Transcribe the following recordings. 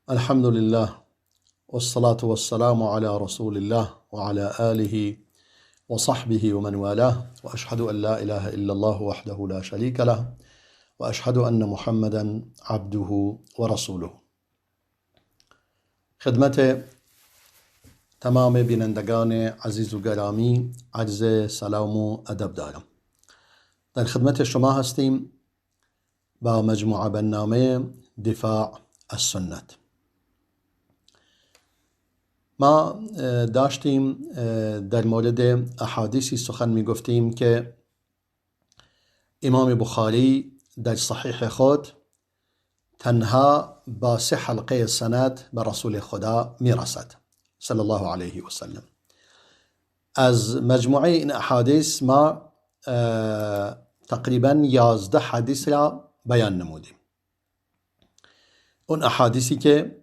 الحمد لله والصلاة والسلام على رسول الله وعلى آله وصحبه ومن والاه، وأشهد أن لا إله إلا الله وحده لا شريك له، وأشهد أن محمدا عبده ورسوله. خدمت تمام بینندگان عزیز و گرامی عرض سلام و ادب دارم. در خدمت شما هستیم با مجموعه برنامه دفاع از سنت. ما داشتیم در مورد احادیثی سخن می گفتیم که امام بخاری در صحیح خود تنها با 3 حلقه سند به رسول خدا می رسد صلی الله علیه و سلم. از مجموعه این احادیث ما تقریبا 11 حدیث را بیان نمودیم. اون احادیثی که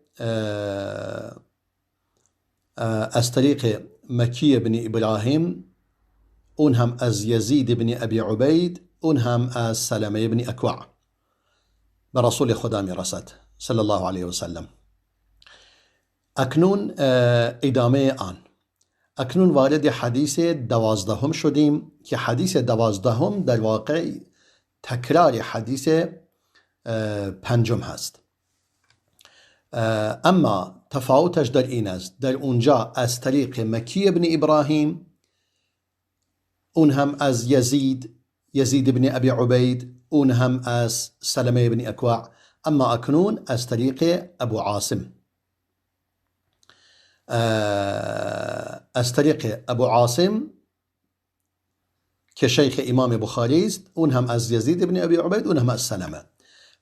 از طریق مکی بن ابراهیم، اون هم از یزید بن ابی عبید، اون هم از سلمه بن اکوع به رسول خدا می رسد صلی الله علیه و سلم. اکنون ادامه آن، اکنون وارد حدیث 12 شدیم که حدیث 12 در واقع تکرار حدیث 5 هست. اما تفاوتش در این است، در اونجا از طریق مکی بن ابراهیم، اون هم از یزید بن ابی عبید، اون هم از سلمه بن اکوع. اما اکنون از طریق ابو عاصم، از طریق ابو عاصم که شیخ امام بخاری است، اون هم از یزید بن ابی عبید، اون هم از سلمه.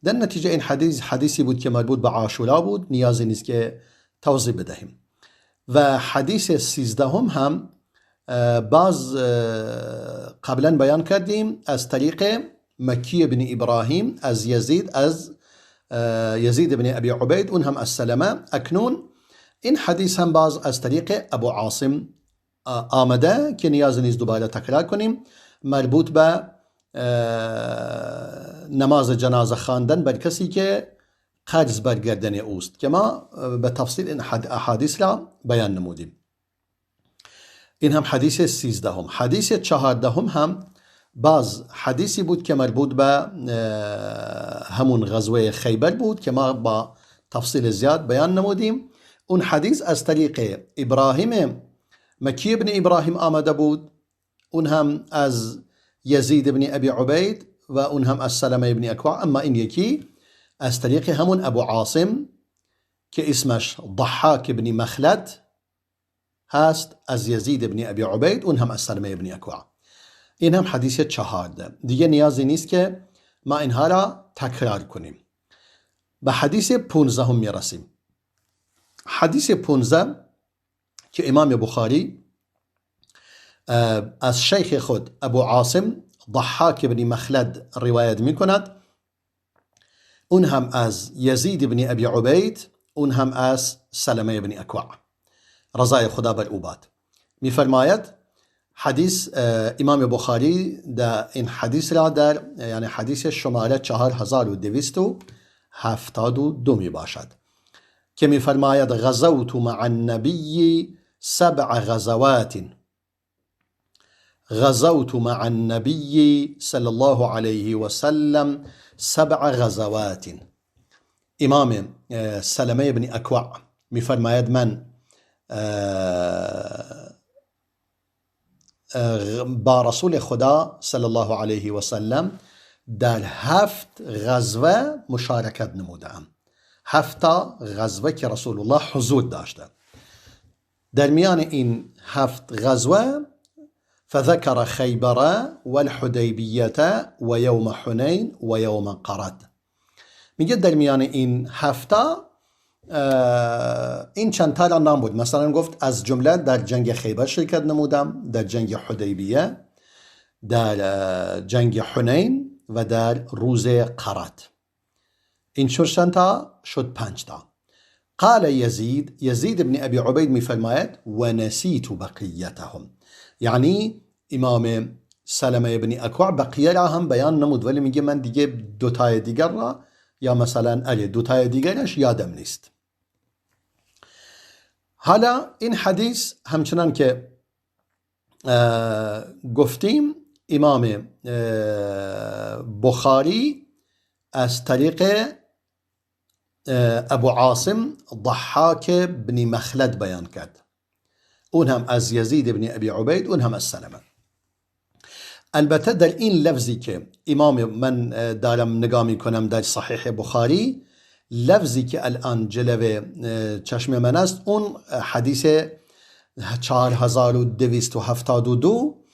در نتیجه این حدیثی بود که مربوط به عاشورا بود، نیازی نیست که توضیح بدهیم. و حدیث 13 هم باز قبلا بیان کردیم از طریق مکی بن ابراهیم از یزید بن ابی عبید، اون هم از سلمه. اکنون این حدیث هم باز از طریق ابو عاصم آمده که نیاز نیست دوباره تکرار کنیم، مربوط به نماز جنازه خواندن بر کسی که قرض بر گردن اوست که ما به تفصیل این احادیث را بیان نمودیم. این هم حدیث 13 حدیث 14 هم باز حدیثی بود که مربوط به همون غزوه خیبر بود که ما با تفصیل زیاد بیان نمودیم. اون حدیث از طریق ابراهیم مکی بن ابراهیم آمده بود، اون هم از یزید بن ابی عبید و اون هم از سلمه بن اکوع. اما این یکی از طریق همون ابو عاصم که اسمش ضحاک بن مخلد هست، از یزید بن ابی عبید، اون هم از سلمه بن اکوع. این هم حدیث 14. دیگه نیازی نیست که ما اینها را تکرار کنیم. به حدیث 15 می رسیم. حدیث 15 که امام بخاری از شیخ خود ابو عاصم ضحاک بن مخلد روایت می کند، اون هم از یزید بن ابی عبید، اون هم از سلمه بن اکوع رضای خدا بر او باد. می فرماید حدیث امام بخاری در این حدیث را در یعنی حدیث شماره 4272 می باشد که می فرماید غزوت مع النبی 7 غزوات، غزوت مع النبي صلى الله عليه وسلم 7 غزوات. امام سلمه بن اکوع می فرماید من با رسول خدا صلی الله علیه و سلم در 7 غزوه مشارکت نمودم. 7 غزوه که رسول الله حضور داشته. در میان این 7 غزوه فذكر خیبر والحدیبیه و یوم حنین و یوم قرد. میگه در میان این 7 این چند تا را نام بود. مثلا گفت از جمله در جنگ خیبر شرکت نمودم، در جنگ حدیبیه، در جنگ حنین و در روز قرد. این چند تا شد 5 تا. قال یزید بن ابی عبید می فرماید و نسیت بقیتهم، یعنی امام سلمه بن اکوع بقیه را هم بیان نمود، ولی میگه من دیگه 2 تای دیگر را یا مثلا 2 تای دیگرش یادم نیست. حالا این حدیث همچنان که گفتیم امام بخاری از طریق ابو عاصم ضحاک بن مخلد بیان کرد، اون هم از یزید بن ابی عبید، اون هم از سلمه. البته در این لفظی که امام من دارم نگاه میکنم در صحیح بخاری، لفظی که الان جلوه چشم من است اون حدیث 4272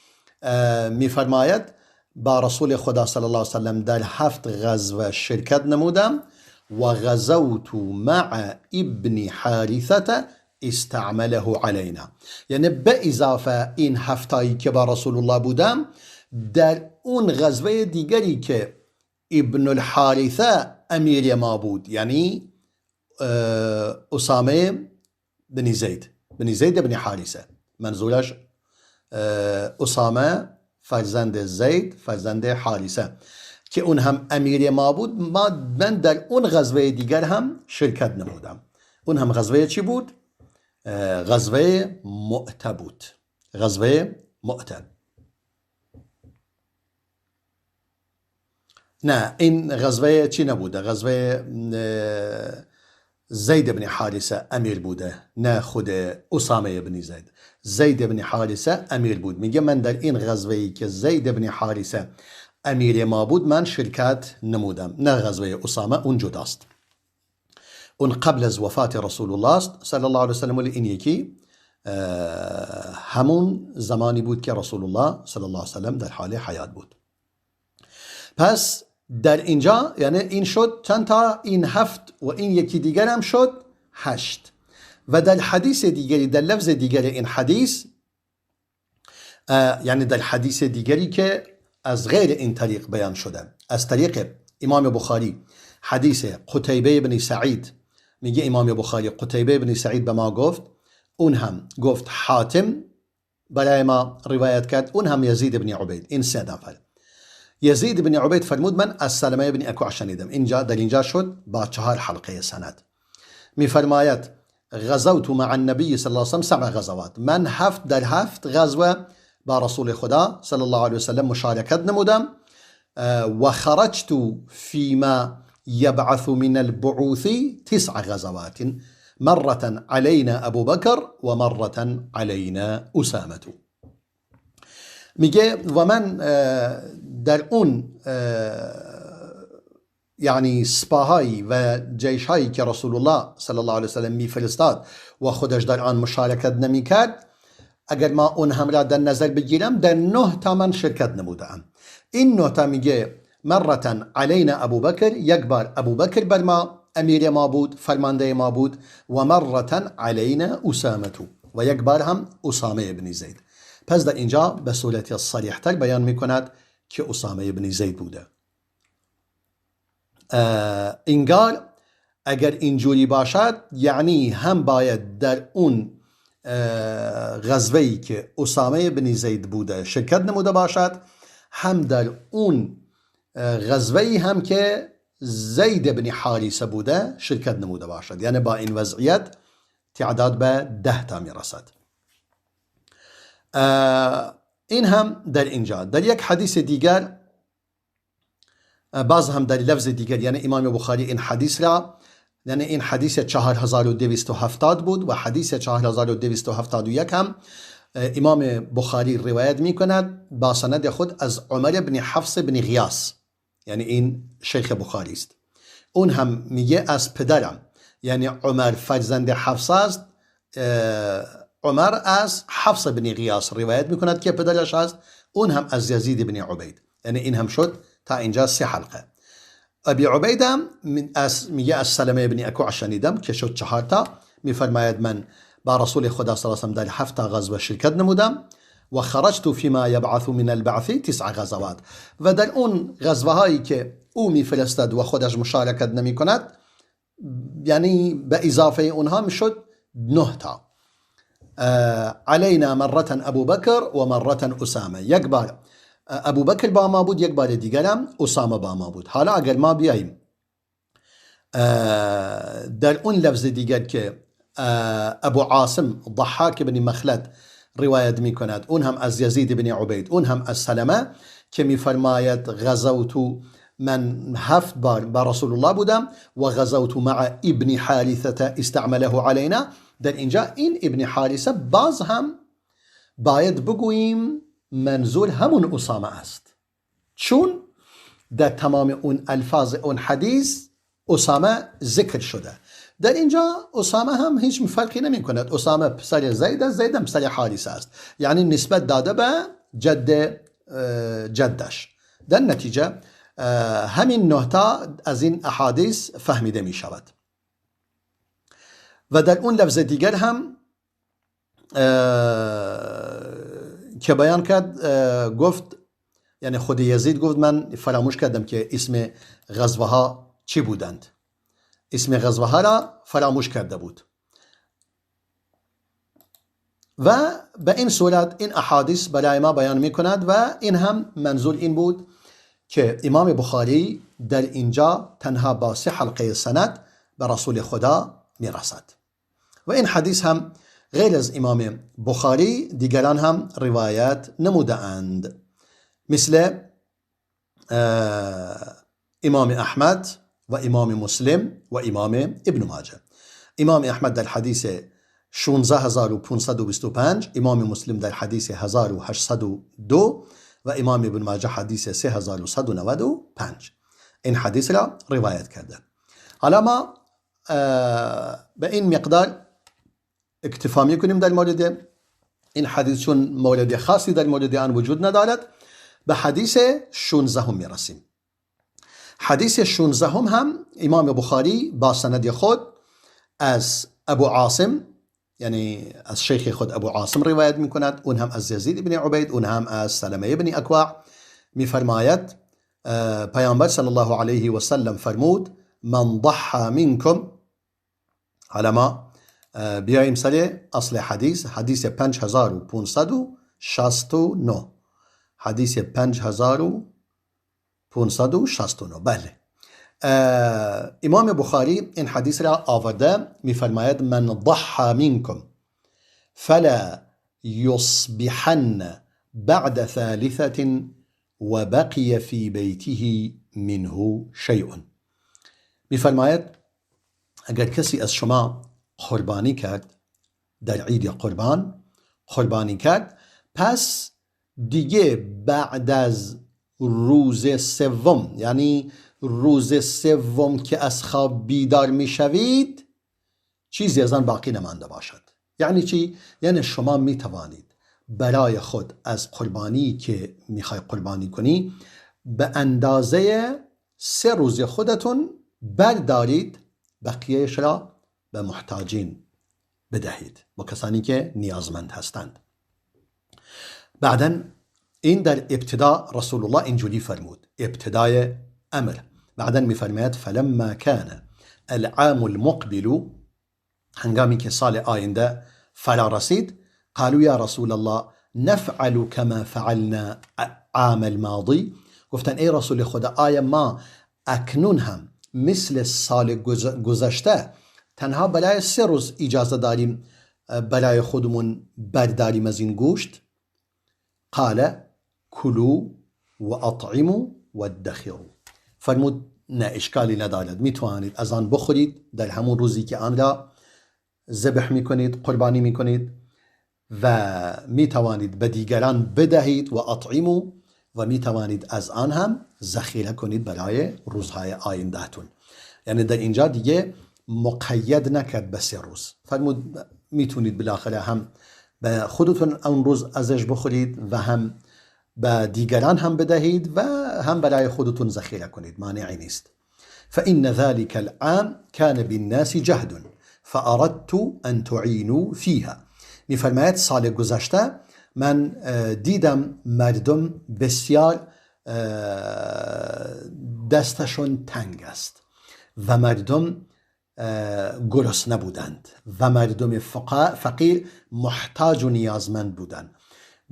میفرماید با رسول خدا صلی الله علیه وسلم در 7 غزوه شرکت نمودم و غزوت مع ابن حارثه استعمله علینا، یعنی به اضافه این 7 که با رسول الله بودم، در اون غزوه دیگری که ابن الحارثه امیر ما بود، یعنی اسامه بن زید بن حارثه، منظورش اسامه فرزند زید فرزند حارثه که اون هم امیر ما بود. من در اون غزوه دیگر هم شرکت نمودم. اون هم غزوه چی بود؟ غزوه مؤته بود. غزوه مؤته. نه، این غزوه چی نبوده؟ غزوه زید بن حارثه امیر بوده، نه خود اسامه بن زید. زید بن حارثه امیر بود. میگه من در این غزوه‌ای که زید بن حارثه امیر ما بود من شرکت نمودم، نه غزوه اسامه، اون جداست. اون قبل از وفات رسول الله صلی الله علیه وسلم، ولی این یکی همون زمانی بود که رسول الله صلی الله علیه وسلم در حال حیات بود. پس در اینجا یعنی این شد چند تا؟ این 7 و این یکی دیگر هم شد 8. و در حدیث دیگری، در لفظ دیگر این حدیث، یعنی در حدیث دیگری که از غیر این طریق بیان شده، از طریق امام بخاری، حدیث قتیبه بن سعید، میگه امام بخاری قتیبه بن سعید به ما گفت، اون هم گفت حاتم برای ما روایت کرد، اون هم یزید بن عبید. این 3 نفر. یزید بن عبید فرمود من از سلمه بن اکوع شنیدم. اینجا در اینجا شد با 4 حلقه سند. میفرماید غزوت مع النبی صلی الله علیه و سلم 7 غزوات، من 7 در 7 غزوه با رسول خدا صلی الله علیه و سلم مشارکت نمودم. و خرجت فيما يبعث من البعوث 9 غزوات، مرة علينا ابو بکر و مرة علينا اسامه. میگه و من در اون یعنی سپاهایی و جیشهایی که رسول الله صلی الله علیه وسلم میفرستاد و خودش در آن مشارکت نمیکرد، اگر ما اون هم را در نظر بگیرم در 9 تا من شرکت نمودم. این 9 تا میگه مرة علینا ابو بکر، یک بار ابو بکر بر ما امیر ما بود، فرمانده ما بود، و مرة علینا اسامه، و یک بار هم اسامه بن زید. پس در اینجا به صورت صریح تر بیان میکند که اسامه بن زید بوده. انگار اگر اینجوری باشد یعنی هم باید در اون غزوه‌ای که اسامه بن زید بوده شرکت نموده باشد، هم در اون غزوه‌ای هم که زید بن حارثه بوده شرکت نموده باشد. یعنی با این وضعیت تعداد به 10 تا میرسد. این هم در اینجا. در یک حدیث دیگر، باز هم در لفظ دیگر، یعنی امام بخاری این حدیث را، یعنی این حدیث 4270 بود و حدیث 4271 هم امام بخاری روایت می کند با سند خود از عمر بن حفص بن غیاث، یعنی این شیخ بخاری است. اون هم میگه از پدرم، یعنی عمر فرزند حفص است. عمر از حفص بن غیاث روایت می کند که پدرش است. اون هم از یزید بن عبید. یعنی این هم شد تا اینجا 3 حلقه. ابی عبیدم میگه از سلمه بن اکوع شنیدم که شد 4 تا. میفرماید من با رسول خدا صلی الله علیه و سلم در 7 غزوه شرکت نمودم و خرجت فيما يبعث من البعث 9 غزوات، و در اون غزوه هایی که او میفرستد و خودش مشارکت نمی کند، یعنی به اضافه اونها میشد 9 تا. علینا مرة ابو بکر و مرة اسامه، یک بار ابو بکر با ما بود، یک بار دیگرم اسامه با ما بود. حالا اگر ما بیاییم در اون لفظ دیگر که ابو عاصم ضحاک بن مخلد روایت می کند، اون هم از یزید بن عبید، اون هم از سلمه که می فرماید غزوت من 7 بار با رسول الله بودم و غزوت مع ابن حارثه استعمله علینا. در اینجا این ابن حارثه باز هم باید بگوییم منظور همون اسامه است، چون در تمام اون الفاظ اون حدیث اسامه ذکر شده. در اینجا اسامه هم هیچ فرقی نمی کند، اسامه پسر زید است، زید هم پسر حارثه است، یعنی نسبت داده به جدش. در نتیجه همین نهتا از این احادیث فهمیده می شود. و در اون لفظ دیگر هم که بیان کرد، گفت یعنی خود یزید گفت من فراموش کردم که اسم غزوه ها چی بودند، اسم غزوه ها را فراموش کرده بود. و به این صورت این احادیث برای ما بیان می کند و این هم منظور این بود که امام بخاری در اینجا تنها با 3 حلقه سند به رسول خدا می رسد. و این حدیث هم غیر از امام بخاری دیگران هم روایت نموده اند، مثل امام احمد و امام مسلم و امام ابن ماجه. امام احمد در حدیث 16525، امام مسلم در حدیث 1802 و امام ابن ماجه حدیث 3195 این حدیث را روایت کرده. حالا ما به این مقدار اکتفا میکنیم در مورد این حدیث، چون مورد خاصی در مورد آن وجود ندارد. به حدیث 16 میرسیم. حدیث 16 هم امام بخاری با سند خود از ابو عاصم، یعنی از شیخ خود ابو عاصم روایت می کند، اون هم از یزید بن عبید، اون هم از سلمه بن اکوع. می فرماید پیامبر صلی الله علیه و سلم فرمود من ضحى منکم. حالا ما بیاییم سر اصل حدیث، حدیث 5569، حدیث 5569. بله، امام بخاری این حدیث را آورده، می فرماید من ضحى منکم فلا يصبحن بعد 3 وبقي في بيته منه شيء. می فرماید اگر کسی از شما قربانی کرد در عید قربانی کرد، پس دیگه بعد از روز 3، یعنی روز 3 که از خواب بیدار می شوید، چیزی از آن باقی نمانده باشد. یعنی چی؟ یعنی شما می توانید برای خود از قربانی که می خواهی قربانی کنی به اندازه 3 روز خودتون بردارید، بقیهش را به محتاجین بدهید، با کسانی که نیازمند هستند. بعداً این در ابتدا رسول الله اینجوری فرمود، ابتدای امر. بعداً می فرماید فلما كان العام المقبل، هنگامی که سال آینده فرا رسید، قالوا یا رسول الله نفعل كما فعلنا عام الماضی. گفتن ای رسول خدا، آیا ما اکنون هم مثل سال گذشته تنها برای 3 روز اجازه داریم برای خودمون برداریم از این گوشت؟ قال کلوا و اطعموا و ادخروا. فرمود نه، اشکالی ندارد، می توانید از آن بخورید در همون روزی که آن را ذبح می کنید، قربانی می کنید، و می توانید به دیگران بدهید و اطعموا، و می توانید از آن هم ذخیره کنید برای روزهای آیندهتون. یعنی در اینجا دیگه مقید نکرد به 3 روز. فرمود میتونید بالاخره هم به خودتون اون روز ازش بخورید و هم به دیگران هم بدهید و هم برای خودتون ذخیره کنید، مانعی نیست. فإن ذلك العام كان بالناس جهد فأردت أن تعينوا فيها. میفرماید سال گذشته من دیدم مردم بسیار دستشون تنگ است و مردم گرسنه بودند و مردم فقیر محتاج و نیازمند بودند.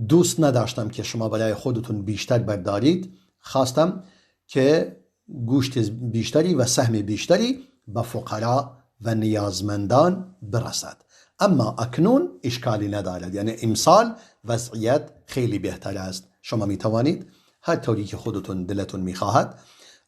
دوست نداشتم که شما برای خودتون بیشتر بردارید، خواستم که گوشت بیشتری و سهم بیشتری به فقرا و نیازمندان برسد. اما اکنون اشکالی ندارد، یعنی امسال وضعیت خیلی بهتر است. شما می توانید هر طوری که خودتون دلتون میخواهد،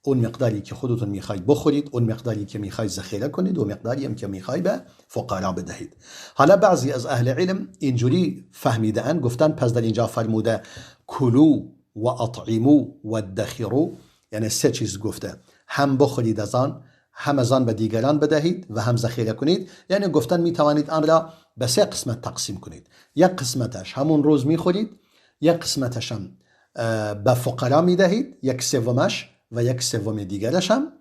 اون مقداری که خودتون میخواید بخورید، اون مقداری که میخواید ذخیره کنید و مقداری هم که میخواید به فقرا بدهید. حالا بعضی از اهل علم اینجوری فهمیدن، گفتن پس در اینجا فرموده کلو و اطعمو و ادخرو، یعنی سه چیز گفته، هم بخورید از آن، هم از آن به دیگران بدهید و هم ذخیره کنید. یعنی گفتن میتوانید آن را به سه قسمت تقسیم کنید. یک قسمتش همون روز میخورید، یک قسمتش هم به فقرا میدهید، یک سومش و یک سوم دیگرش هم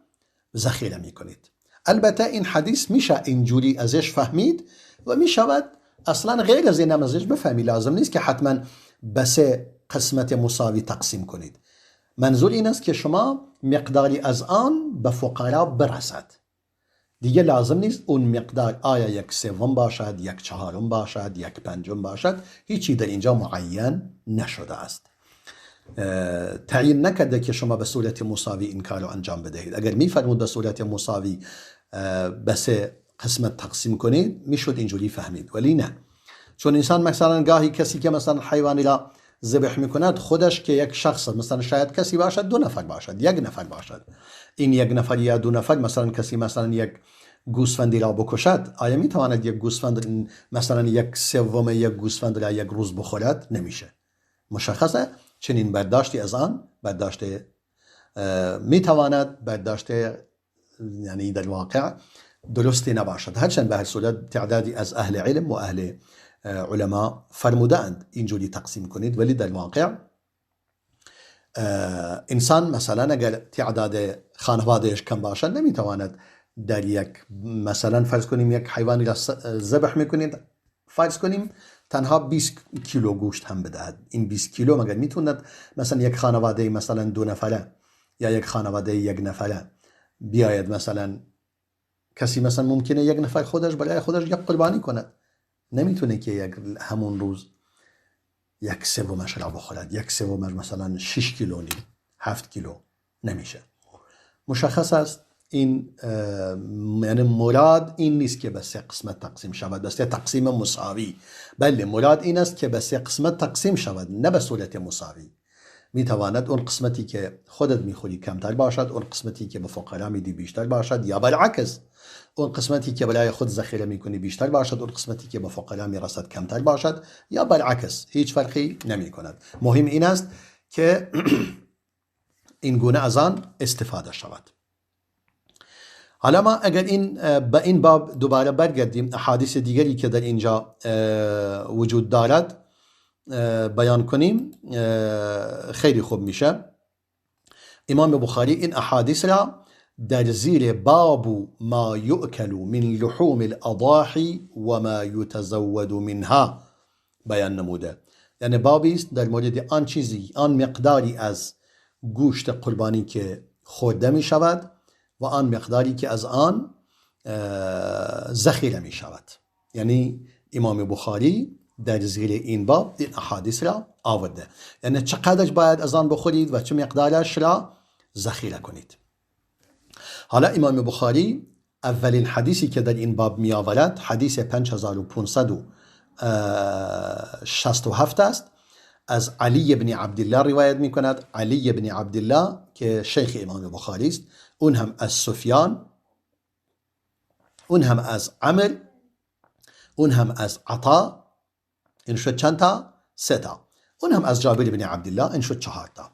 ذخیره میکنید. البته این حدیث میشه اینجوری ازش فهمید و میشود اصلا غیر از این هم ازش بفهمی. لازم نیست که حتما به سه قسمت مساوی تقسیم کنید. منظور این است که شما مقداری از آن به فقرا برسد. دیگه لازم نیست اون مقدار آیا یک سوم باشد، یک چهارم باشد، یک پنجم باشد. هیچی در اینجا معین نشده است. تعیین نکرده که شما به صورت مساوی این کار رو انجام بدهید. اگر میفرمود به صورت مساوی به سه قسمت تقسیم کنید میشد اینجوری فهمید، ولی نه. چون انسان مثلا گاهی کسی که مثلا حیوانی را ذبح میکند، خودش که یک شخص، مثلا شاید کسی باشد 2 نفر باشد، 1 نفر باشد، این 1 نفر یا 2 نفر مثلا کسی مثلا یک گوسفندی را بکشد، آیا میتواند یک گوسفند مثلا یک سوم یک گوسفند را یک روز بخورد؟ نمیشه. مشخصه چنین برداشتی از آن برداشته میتواند برداشته، یعنی در واقع درستی نباشد. هرچند به هر صورت تعدادی از اهل علم و اهل علما فرمودند اینجوری تقسیم کنید، ولی در واقع انسان مثلا اگر تعداد خانوادهش کم باشد نمیتواند در یک، مثلا فرض کنیم یک حیوانی را ذبح میکنید، فرض کنیم تنها 20 کیلو گوشت هم بدهد. این 20 کیلو مگر میتوند مثلا یک خانواده مثلا 2 نفره یا یک خانواده 1 نفره بیاید، مثلا کسی مثلا ممکنه 1 نفر خودش برای خودش یک قربانی کند، نمیتونه که یک همون روز یک سومش را بخورد. یک سومش مثلا 6 کیلو نیم، 7 کیلو نمیشه. مشخص است این یعنی مراد این نیست که به 3 قسمت تقسیم شود، به 3 تقسیم مساوی. بله، مراد این است که به 3 قسمت تقسیم شود، نه به صورت مساوی. میتواند اون قسمتی که خودت میخوری کمتر باشد، اون قسمتی که به فقرا میدی بیشتر باشد، یا بالعکس اون قسمتی که برای خود ذخیره میکنی بیشتر باشد، اون قسمتی که به فقرا میرسد کمتر باشد، یا بالعکس. هیچ فرقی نمی کند. مهم این است که این گونه از آن استفاده شود. حالا ما اگر به این باب دوباره برگردیم، احادیث دیگری که در اینجا وجود دارد بیان کنیم خیلی خوب میشه. امام بخاری این احادیث را در زیر باب ما یؤکل من لحوم الاضاحی و ما یتزود منها بیان نموده. یعنی بابی است در مورد آن چیزی، آن مقداری از گوشت قربانی که خورده می شود و آن مقداری که از آن ذخیره می شود. یعنی امام بخاری در زیر این باب این احادیث را آورده، یعنی چقدرش باید از آن بخورید و چه مقدارش را ذخیره کنید. حالا امام بخاری اولین حدیثی که در این باب می آورد حدیث 5567 است. از علی بن عبدالله روایت می کند. علی بن عبدالله که شیخ امام بخاری است، اون هم از سفیان، اون هم از عمر، اون هم از عطا، این شد چند تا؟ 3 تا. اون هم از جابر بن عبدالله، این شد 4 تا.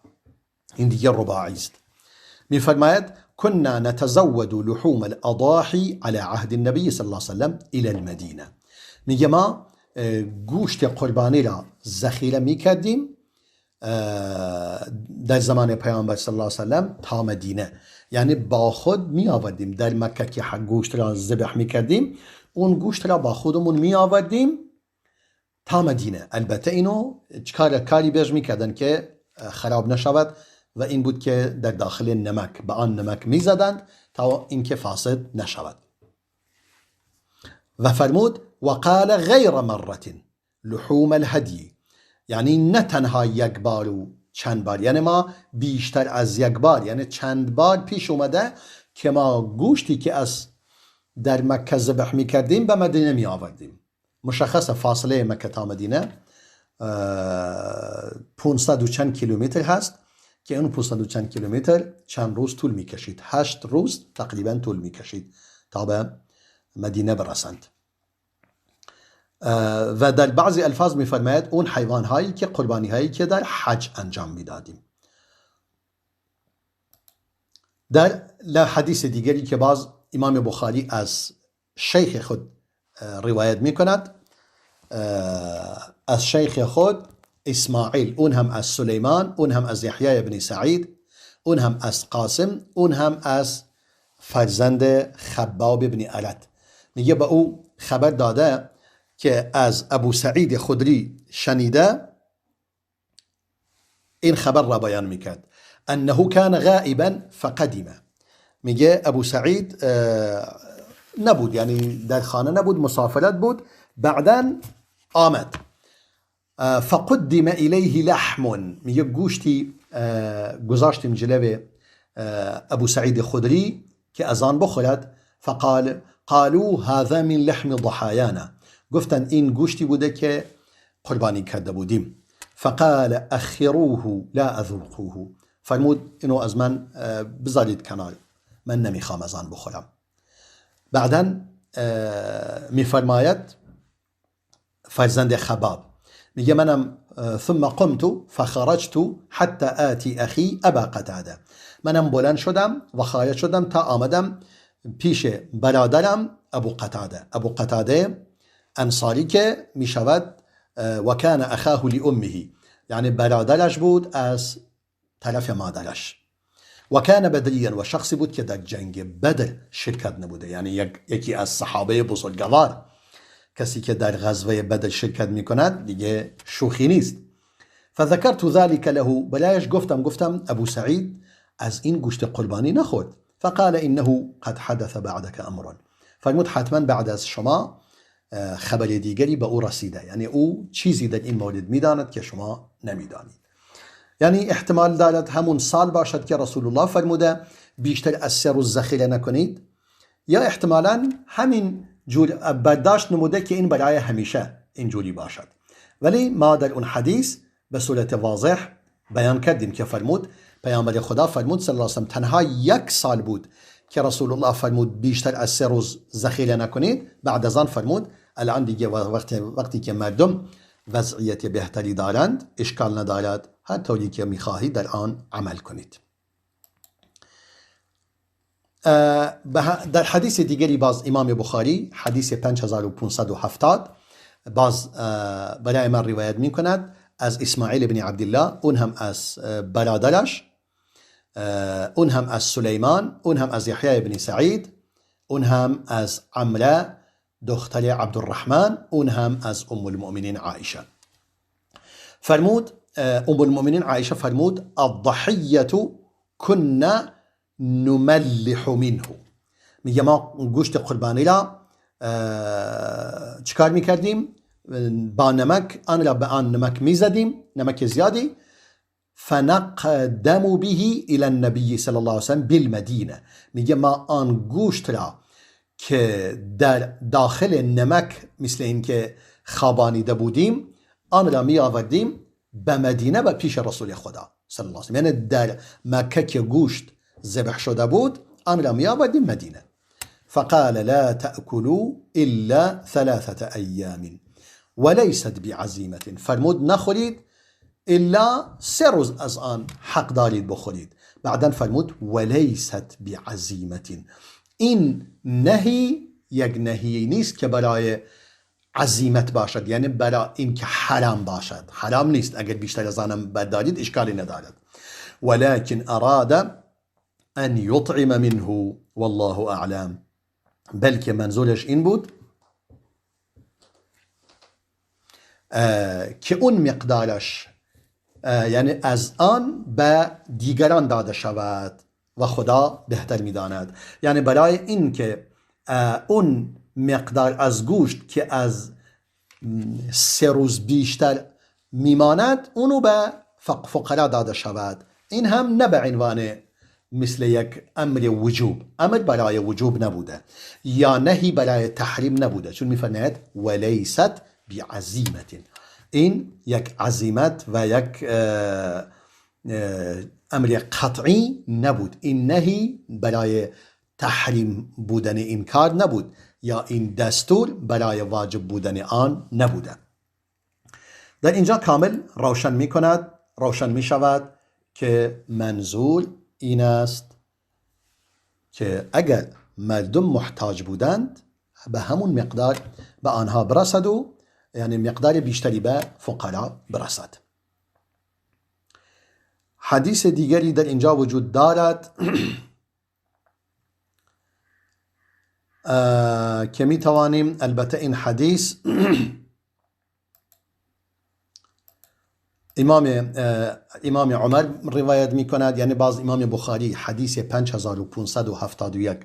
این دیگه رباعی است. می فرماید كنا نتزود لحوم الاضاحی على عهد النبی صلی الله علیه وسلم الى المدینه. میگه ما گوشت قربانی را ذخیره میکردیم در زمان پیامبر صلی الله علیه وسلم تا مدینه. یعنی با خود می آوردیم، در مکه که گوشت را ذبح میکردیم اون گوشت را با خودمون می آوردیم تا مدینه. البته اینو کاری بهش میکردن که خراب نشود و این بود که در داخل نمک به آن نمک میزدند تا اینکه فاسد نشود. و فرمود وقال غیر مرة لحوم الهدی، یعنی نه تنها یک بار و چند بار، یعنی ما بیشتر از یک بار، یعنی چند بار پیش اومده که ما گوشتی که از در مکه ذبح میکردیم به مدینه می آوردیم. مشخص فاصله مکه تا مدینه 500 و چند کیلومتر هست که اون 500 و چند کیلومتر چند روز طول میکشید. 8 روز تقریبا طول میکشید تا به مدینه برسند. و در بعضی الفاظ میفرماید اون حیوان هایی که قربانی هایی که در حج انجام میدادیم. در حدیث دیگری که باز امام بخاری از شیخ خود روایت میکند، از شیخ خود اسماعیل، اون هم از سلیمان، اون هم از یحیی ابن سعید، اون هم از قاسم، اون هم از فرزند خباب ابن ارد، میگه به او خبر داده که از ابو سعید خدری شنیده، این خبر را بیان میکرد، انه کان غائبا فقدم. میگه ابو سعید نبود، یعنی در خانه نبود، مسافرت بود، بعداً آمد. فقدم الیه لحم، میگه گوشتی گذاشتیم جلوی ابو سعید خدری که از آن بخورد. قالوا هذا من لحم ضحایانا، گفتن این گوشتی بوده که قربانی کرده بودیم. فقال اخروه لا اذوقوه، فرمود اینو از من بذارید کنار، من نمیخوام از آن بخورم. بعداً میفرماید فرزند خباب، میگه منم ثم قمت فخرجت حتى آتی اخی ابا قتاده، منم بلند شدم و خارج شدم تا آمدم پیش برادرم ابو قتاده. ابو قتاده انصاری که میشود و کان اخاه لامه، یعنی برادرش بود از طرف مادرش. و کان بدریا، و شخصی بود که در جنگ بدر شرکت نبوده، یعنی یکی از صحابه بزرگوار. کسی که در غزوه بدر شرکت میکند دیگه شوخی نیست. فذكرت ذلك له، بلایش گفتم ابو سعید از این گوشت قربانی نخورد. فقال انه قد حدث بعدك امر، فرمود حتما بعد از شما خبر دیگری به او رسیده، یعنی او چیزی در این مورد میداند که شما نمیدانید. یعنی احتمال دارد همون سال باشد که رسول الله فرموده بیشتر از 3 روز ذخیره نکنید، یا احتمالاً همین جور برداشت نموده که این برای همیشه اینجوری باشد. ولی ما در اون حدیث به صورت واضح بیان کردیم که فرمود، پیامبر خدا فرمود صلی الله علیه و سلم تنها 1 سال بود که رسول الله فرمود بیشتر از 3 روز ذخیره نکنید. بعد از آن فرمود الان دیگه وقتی که مردم وضعیت بهتری دارند اشکال ندارد، هر طوری که میخواهید در آن عمل کنید. در حدیث دیگری باز امام بخاری حدیث 5570 باز برای من روایت می کند از اسماعیل بن عبدالله، اون هم از برادرش، اون هم از سلیمان، اون هم از یحیی بن سعید، اون هم از عمره دختر عبدالرحمن، اون هم از ام المؤمنین عایشه. فرمود ام المؤمنین عایشه فرمود الضحیه کنا نملح منه، میگه ما گوشت قربانی را چکار میکردیم؟ با نمک آن را به آن نمک میزدیم، نمک زیادی. فنقدم به الى النبی صلی الله علیه وسلم بالمدینه، میگه ما آن گوشت را که در داخل نمک مثل این که خوابانیده بودیم آن را می آوردیم به مدینه و پیش رسول خدا صلی الله علیه وسلم، یعنی در مکه که گوشت ذبح شده بود آن را می آوردیم مدینه. فقال لا تأكلوا الا 3 ایام وليست بعزیمه، فرمود نخورید الا 3 روز از آن حق دارید بخورید. بعدا فرمود وليست بعزیمه، این نهی یک نهی نیست که برای عزیمت باشد، یعنی برای این که حرام باشد، حرام نیست، اگر بیشتر از آنم بدارید اشکالی ندارد. ولكن اراد ان يطعم منه والله اعلم، بلکه منظورش این بود که اون مقدارش یعنی از آن به دیگران داده شود و خدا بهتر میداند. یعنی برای این که اون مقدار از گوشت که از 3 روز بیشتر میماند اونو به فقرا داده شود، این هم نه به عنوان مثل یک امر وجوب، امر برای وجوب نبوده یا نهی برای تحریم نبوده، چون میفرماید ولیست بعزیمت، این یک عزیمت و یک امر قطعی نبود، این نهی برای تحریم بودن این کار نبود یا این دستور برای واجب بودن آن نبوده. در اینجا کامل روشن می شود که منظور این است که اگر مردم محتاج بودند به همون مقدار به آنها برسد و یعنی مقدار بیشتری به فقرا برسد. حدیث دیگری در اینجا وجود دارد که می توانیم البته این حدیث امام عمر روایت می کند، یعنی باز امام بخاری حدیث 5571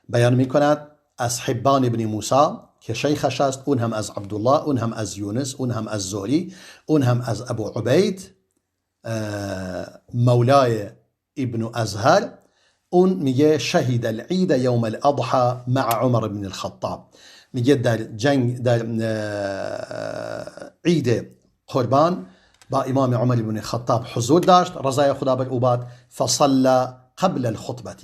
بیان می کند از حبان ابن موسی که شیخش است، اون هم از عبدالله، اون هم از یونس، اون هم از زهری، اون هم از ابو عبید مولای ابن ازهر. اون میگه شهید العید یوم الاضحى مع عمر بن الخطاب، میگه در عید قربان با امام عمر بن الخطاب حضور داشت رضای خدا بر او باد، فصلى قبل الخطبه،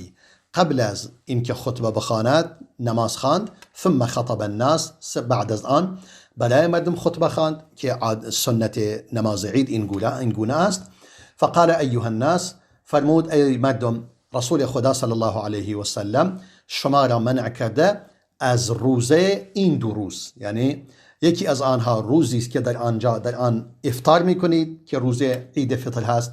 قبل از اینکه خطبه بخواند نماز خواند، ثم خطب الناس، بعد از آن برای مردم خطبه خواند که سنت نماز عید این گونه است. فقال ایها الناس، فرمود ای مردم، رسول خدا صلی الله علیه و سلم شما را منع کرده از روزه این دو روز، یعنی یکی از آنها روزی است که در آن افطار میکنید که روز عید فطر هست،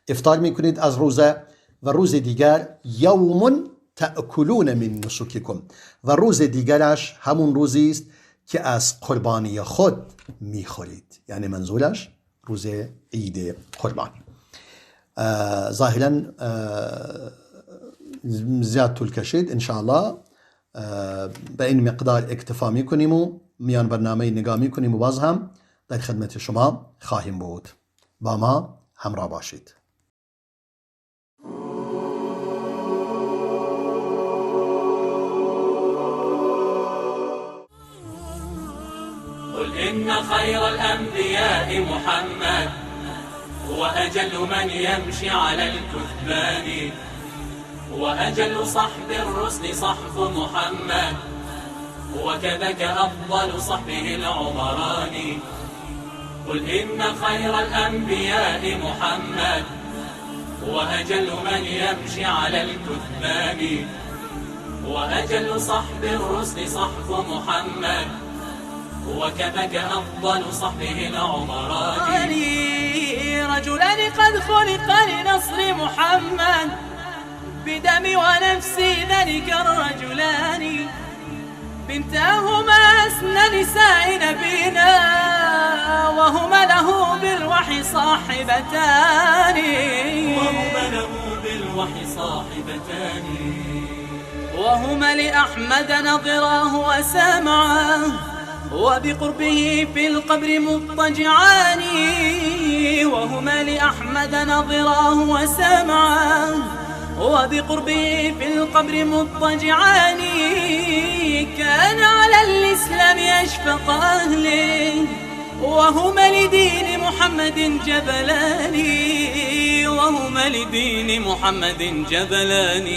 افطار میکنید از روزه، و روز دیگر یوم تأکلون من نسککم، و روز دیگرش همون روزی است که از قربانی خود میخورید، یعنی منظورش روز عید قربان. ظاهرا زیاد طول کشید، انشاءالله به این مقدار اکتفا میکنیم و میان برنامه نگاه میکنیم و باز هم در خدمت شما خواهیم بود. با ما همراه باشید. قل إن خير الأنبياء محمد وأجل من يمشي على الكثبان، وأجل صحب الرسل صحب محمد، وكذاك أفضل صحبه العمران. قل إن خير الأنبياء محمد وأجل من يمشي على الكثبان، وأجل صحب الرسل صحب محمد، وكذاك أفضل صحبه العمران. رجلان قد خلق لنصر محمد، بدمي ونفسي ذلك الرجلان، بنتاهما أسنى نساء نبينا، وهما له بالوحي صاحبتان، وهما له بالوحي صاحبتان، وهما لأحمد نظراه وسامعاه، وبقربه في القبر مضطجعان، وهما لأحمد نظراه وسامعاه، وبقربه في القبر مضطجعان. كان على الإسلام أشفق أهله، وهما لدين محمد جبلان، وهما لدين محمد جبلان.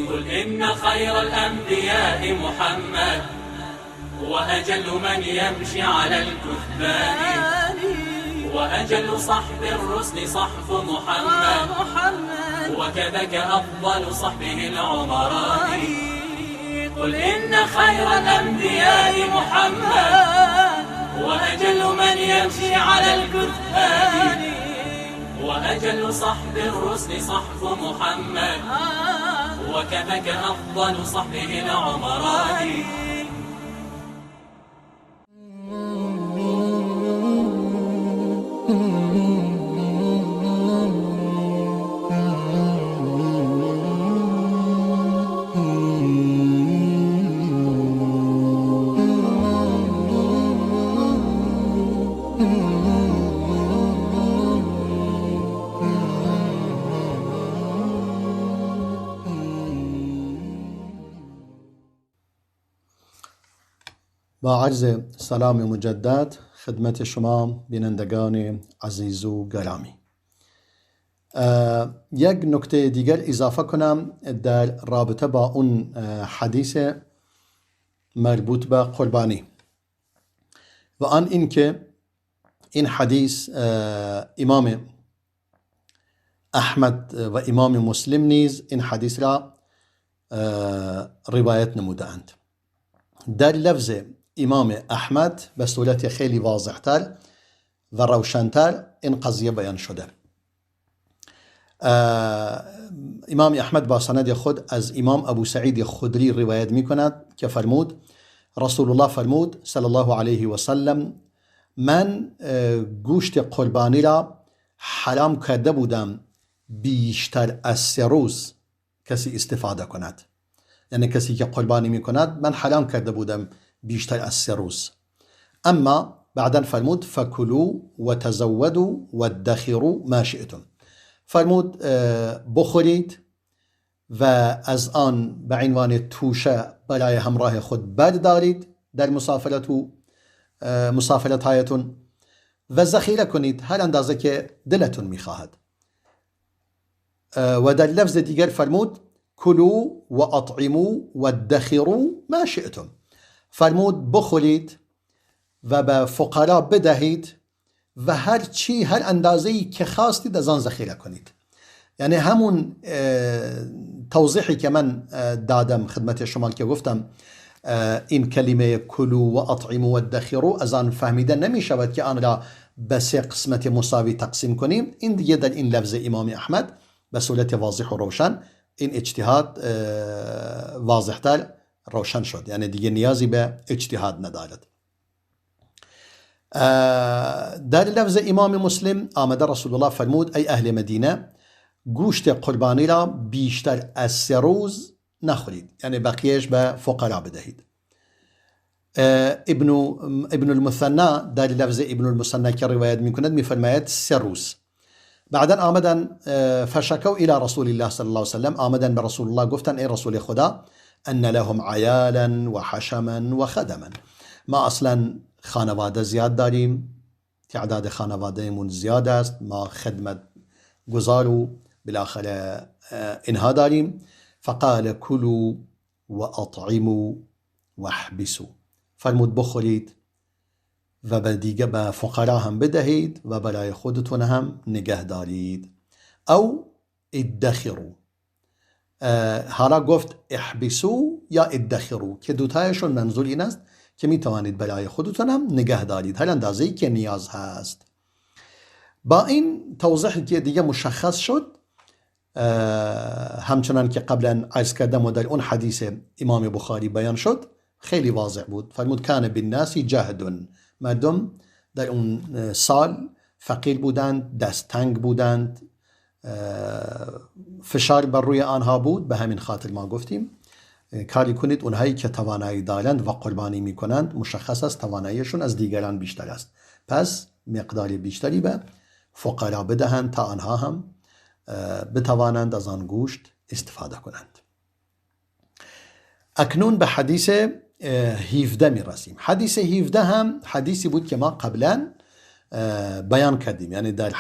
قل إن خير الأنبياء محمد وأجل من يمشي على الكثبان، وأجل صحب الرسل صحب محمد، وكذاك أفضل صحبه العمران. قل إن خير الأنبياء محمد وأجل من يمشي على الكثبان، وأجل صحب الرسل صحب محمد، وكذاك أفضل صحبه العمران. با عرض سلام مجدد خدمت شما بینندگان عزیز و گرامی. یک نکته دیگر اضافه کنم در رابطه با اون حدیث مربوط به قربانی و آن این که این حدیث امام احمد و امام مسلم نیز این حدیث را روایت نمودند. در لفظ امام احمد به صورت خیلی واضحتر و روشنتر این قضیه بیان شده. امام احمد با سند خود از امام ابو سعید خدری روایت می کند که فرمود رسول الله فرمود صلی الله علیه و سلم من گوشت قربانی را حرام کرده بودم بیشتر از 3 روز کسی استفاده کند. یعنی کسی که قربانی می کند من حرام کرده بودم بیشتر از 3 روز. اما بعدا فرمود فکلوا و تزودوا و ادخروا ما شئتم. فرمود بخورید و از آن به عنوان توشه برای همراه خود بردارید در مسافرت هایتون و ذخیره کنید هر اندازه که دلتون میخواهد. و در لفظ دیگر فرمود کلوا و اطعموا و ادخروا ما شئتم. فرمود بخورید و به فقرا بدهید و هر اندازه‌ای که خواستید از آن ذخیره کنید. یعنی همون توضیحی که من دادم خدمت شما که گفتم این کلمه کلوا و اطعموا و ادخروا از آن فهمیده نمی شود که آن را به 3 قسمت مساوی تقسیم کنیم. این دیگه در این لفظ امام احمد به صورت واضح و روشن این اجتهاد واضحتر روشن شد. یعنی دیگه نیازی به اجتهاد ندارد. در لفظ امام مسلم آمده رسول الله فرمود ای اهل مدینه گوشت قربانی را بیشتر از 3 روز نخورید، یعنی بقیهش به فقرا بدهید. ابن المثنى در لفظ ابن المثنى که روایت میکند میفرماید 3 روز. بعدا آمدن فشکوا الى رسول الله صلی الله علیه وسلم، آمدن به رسول الله گفتن ای رسول خدا ان لهم عیالا و حشما و خدما، ما اصلا خانواده زیاد داریم، تعداد خانوادهمون زیاد است، ما خدمت گزار و بالاخره اینها داریم. فقال کلوا و اطعموا و احبسوا، فرمود بخورید و دیگه به فقرا هم بدهید و برای خودتون هم نگه دارید. او ادخروا، حالا گفت احبسوا یا ادخروا که دوتایشون منظور این است که می توانید برای خودتون هم نگه دارید هر اندازه‌ای که نیاز هست. با این توضیحی که دیگه مشخص شد، همچنان که قبلا عرض کردم و در اون حدیث امام بخاری بیان شد خیلی واضح بود. فرمود کان بالناس جهد، مردم در اون سال فقیر بودند، دستتنگ بودند، فشار بر روی آنها بود. به همین خاطر ما گفتیم کاری کنید اونهایی که توانایی دارند و قربانی میکنند مشخص است تواناییشون از دیگران بیشتر است، پس مقدار بیشتری به فقرا بدهند تا آنها هم بتوانند از آن گوشت استفاده کنند. اکنون به حدیث 17 می رسیم. حدیث 17 هم حدیثی بود که ما قبلا بیان کردیم. یعنی در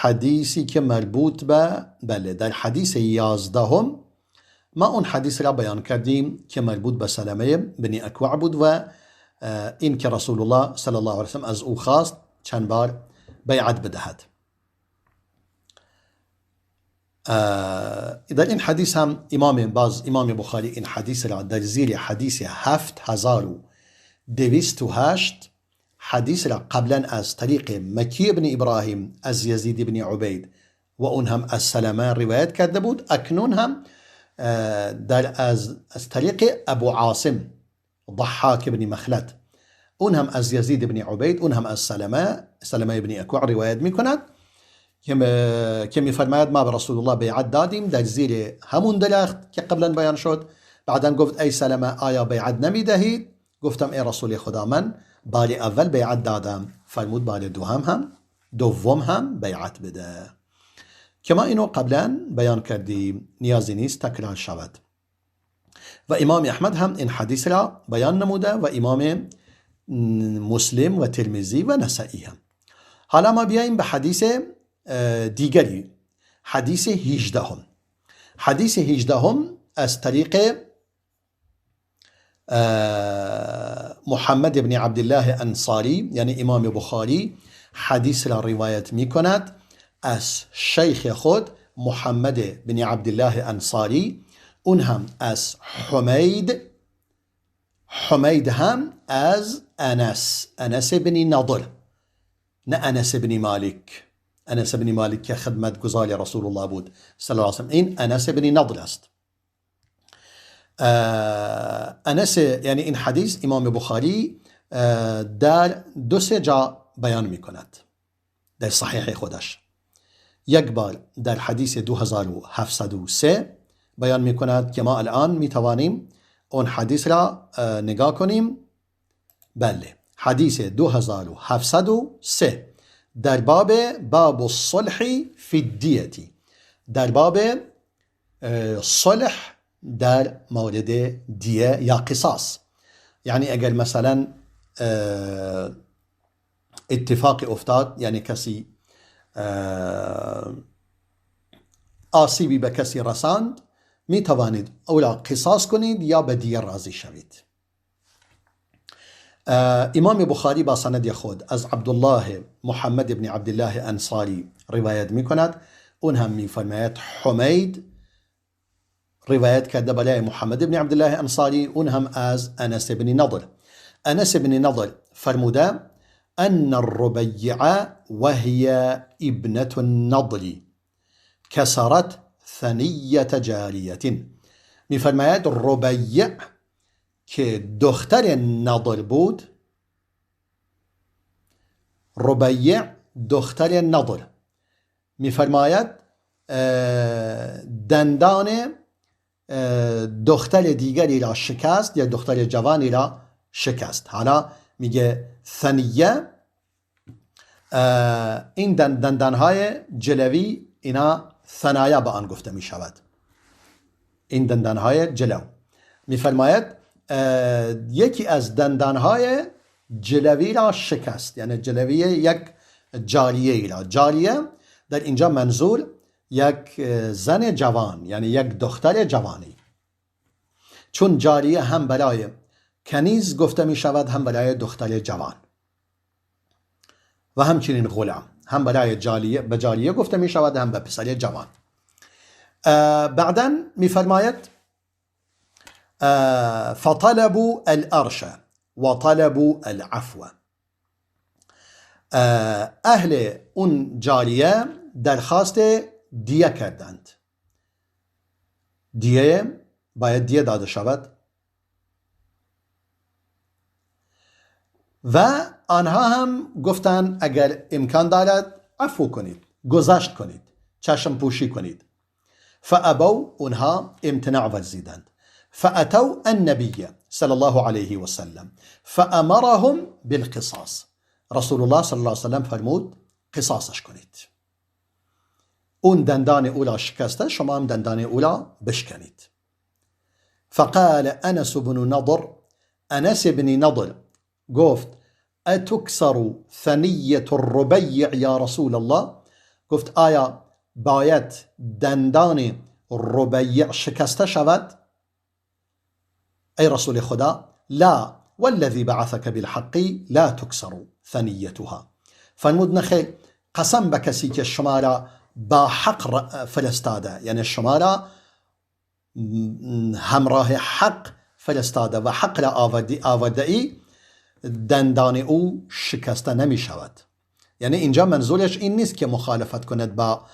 حدیثی که مربوط به در حدیث 11 هم ما اون حدیث را بیان کردیم که مربوط به سلمه بن اکوع بود و این که رسول الله صلی الله علیه وسلم از او خواست چند بار بیعت بدهد. در این حدیث هم امام بخاری این حدیث را در زیر حدیث 7208 حدیث را قبلا از طریق مکی ابن ابراهیم از یزید ابن عبید و اون هم از سلمه روایت کرده بود. اکنون هم از طریق ابو عاصم ضحاک ابن مخلد، اون هم از یزید ابن عبید، اون هم از سلمه ابن اکوع روایت می کند که می فرماید ما به رسول الله بیعت دادیم در زیر همون درخت که قبلا بیان شد. بعدا گفت ای سلمه آیا بیعت نمی دهید؟ گفتم ای رسول خدا من بار اول بیعت دادم. فرمود بار دوم هم بیعت بده، که ما اینو قبلا بیان کردیم، نیازی نیست تکرار شود. و امام احمد هم این حدیث را بیان نموده و امام مسلم و ترمذی و نسائی هم. حالا ما بیاییم به حدیث دیگری، حدیث 18 هم. حدیث 18 هم از طریق محمد بن عبدالله انصاری یعنی امام بخاری حدیث را روایت می کند از شیخ خود محمد بن عبدالله انصاری، اون هم از حمید هم از انس بن نضر، نه انس بن مالک. انس بن مالک که خدمت گزار رسول الله بود صلی الله علیه وسلم، این انس بن نضر است. انس یعنی این حدیث امام بخاری در 2-3 جا بیان می کند در صحیح خودش. یک بار در حدیث 2703 بیان می کند که ما الان می توانیم اون حدیث را نگاه کنیم. بله، حدیث 2703 در باب الصلح فی الدیه، در باب صلح در مورد دیه یا قصاص. یعنی اگر مثلا اتفاق افتاد، یعنی کسی آسیبی به کسی رساند، می توانید اولا قصاص کنید یا به دیه راضی شوید. امام بخاری با سند خود از عبدالله محمد بن عبدالله انصاری روایت می کند. اون هم می فرماید حمید روایت کرده برای محمد بن عبدالله انصاری، اون هم از انس بن نضر. انس بن نضر فرموده ان الربيع وهي ابنة النضر كسرت ثنية جارية. می فرماید ربیع که دختر نضر بود، ربیع دختر نضر، می فرماید دندان دختر دیگری را شکست یا دختر جوانی را شکست. حالا میگه ثنیه، این دندانهای جلوی اینا ثنایا به آن گفته می شود. این دندانهای جلو، می فرماید یکی از دندانهای جلوی را شکست، یعنی جلوی یک جاریه را. جاریه در اینجا منظور یک زن جوان، یعنی یک دختر جوانی، چون جاریه هم برای کنیز گفته می شود هم برای دختر جوان، و همچنین غلام هم برای به جاریه گفته می شود هم به پسر جوان. بعداً می فرماید فطلبوا الارش وطلبوا العفو. اهل اون جاریه درخواست دیه کردند، دیه باید دیه داده شود، و آنها هم گفتند اگر امکان دارد عفو کنید، گذشت کنید، چشم پوشی کنید. فابوا، اونها امتناع ورزیدند. فاتوا النبی صلی الله علیه و سلم فامرهم بالقصاص. رسول الله صلی الله علیه و سلم فرمود قصاصش کنید. اون دندان اولا شکسته، شما هم دندان اولا بشکنید. فقال انس بن نضر، انس بن نضر گفت اتکسر ثنیة الربیع یا رسول الله، گفت آیا باید دندان ربیع شکسته شود؟ ای رسول خدا، لا والذی بعثك بالحق لا تکسر ثنیتها. فرمود نخیر، قسم به کسی که شما را با حق فرستاده، یعنی شما را همراه حق فرستاده و حق را آورده ای، دندان او شکسته نمی شود. یعنی اینجا منظورش این نیست که مخالفت کند با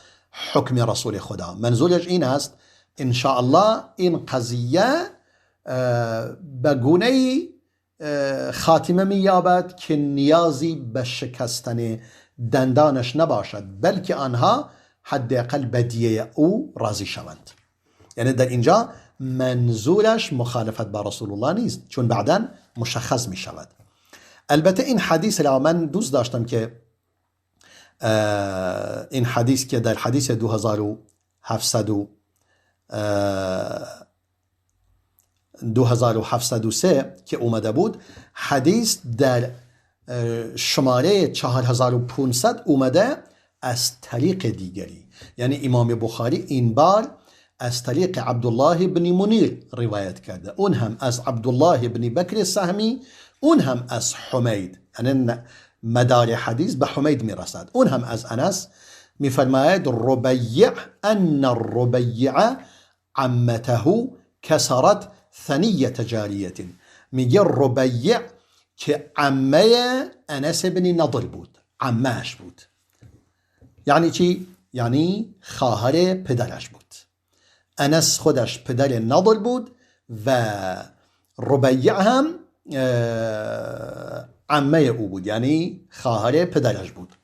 حکم رسول خدا، منظورش این است انشاءالله این قضیه به گونه‌ای خاتمه می یابد که نیازی به شکستن دندانش نباشد، بلکه آنها حداقل به دیه او راضی شوند. یعنی در اینجا منظورش مخالفت با رسول الله نیست، چون بعداً مشخص می شود. البته این حدیث را من دوست داشتم که این حدیث که در حدیث 2703 2703 که اومده بود، حدیث در شماره 4500 اومده از طریق دیگری. یعنی امام بخاری این بار از طریق عبدالله بن منیر روایت کرده، اون هم از عبدالله بن بکر سهمی، اون هم از حمید، یعنی مدار حدیث به حمید میرسد. اون هم از انس میفرماید ربیع ان الربیع عمته کسرت ثنیه جاریه. میگه ربیع که عمه انس بن نضر بود، عمهش بود. یعنی چی؟ یعنی خواهر پدرش بود. انس خودش پدر نضر بود و ربیع هم عمه او بود، یعنی خواهر پدرش بود،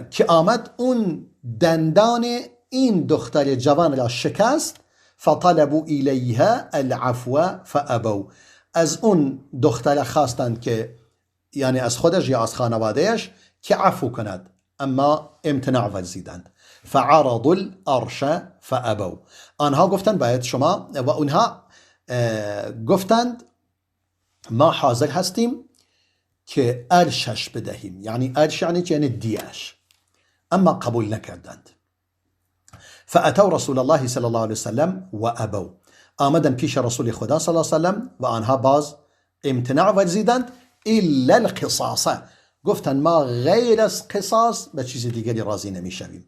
که آمد اون دندان این دختر جوان را شکست. فطلبوا الیها العفو فابوا. از اون دختر خواستند که یعنی از خودش یا از خانوادهش که عفو کند، اما امتناع ورزیدند. فعرضوا الارش فابوا. آنها گفتند باید شما، و اونها گفتند ما حاضر هستیم که ارشش بدهیم، یعنی ارش یعنی دیش، اما قبول نکردند. فاتوا رسول الله صلی الله علیه وسلم و ابوا. آمدن پیش رسول خدا صلی الله علیه وسلم و آنها باز امتناع ورزیدند. الا القصاص، گفتن ما غیر از قصاص به چیز دیگری راضی نمیشویم.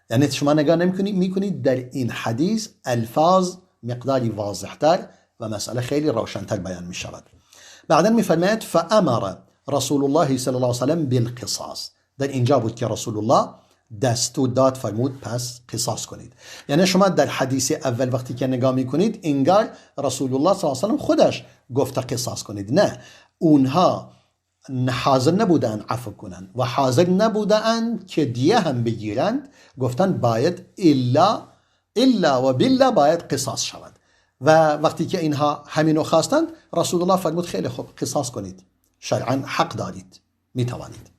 یعنی شما نگاه میکنید در این حدیث الفاظ مقداری واضحتر و مسئله خیلی روشنتر بیان می شود. بعدا میفرماید فامر رسول الله صلی الله علیه وسلم بالقصاص. در اینجا بود که رسول الله دستور داد، فرمود پس قصاص کنید. یعنی شما در حدیث اول وقتی که نگاه میکنید انگار رسول الله صلی الله علیه وسلم خودش گفته قصاص کنید. نه، اونها حاضر نبودن عفو کنند و حاضر نبودن که دیه هم بگیرند. گفتن باید الا و بالله باید قصاص شود. و وقتی که اینها همینو خواستند رسول الله فرمود خیلی خوب قصاص کنید، شرعا حق دارید، میتوانید.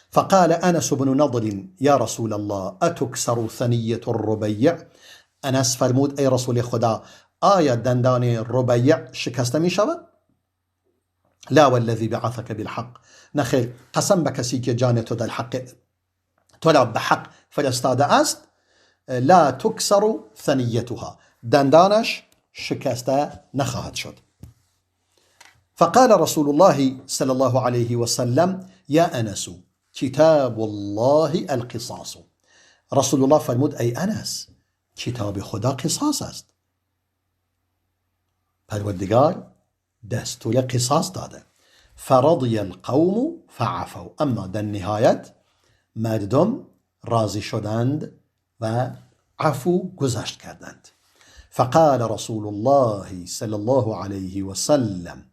فقال انس بن نضر یا رسول الله اتکسر ثنیه الربیع. انس فرمود ای رسول خدا آیا دندان ربیع شکسته می شود؟ لا والذی بعثک بالحق. نخیر، قسم به کسی که جان تو در حق تو را به حق فرستاده است، لا تکسر ثنیتها، دندانش شکسته نخواهد شد. فقال رسول الله صلی الله علیه و سلم یا انس کتاب الله القصاص. رسول الله فرمود ای انس، کتاب خدا قصاص است. پروردگار دستور قصاص داده. فرضی القوم فعفوا. اما در نهایت مردم راضی شدند و عفو گذشت کردند. فقال رسول الله صلی الله علیه و سلم،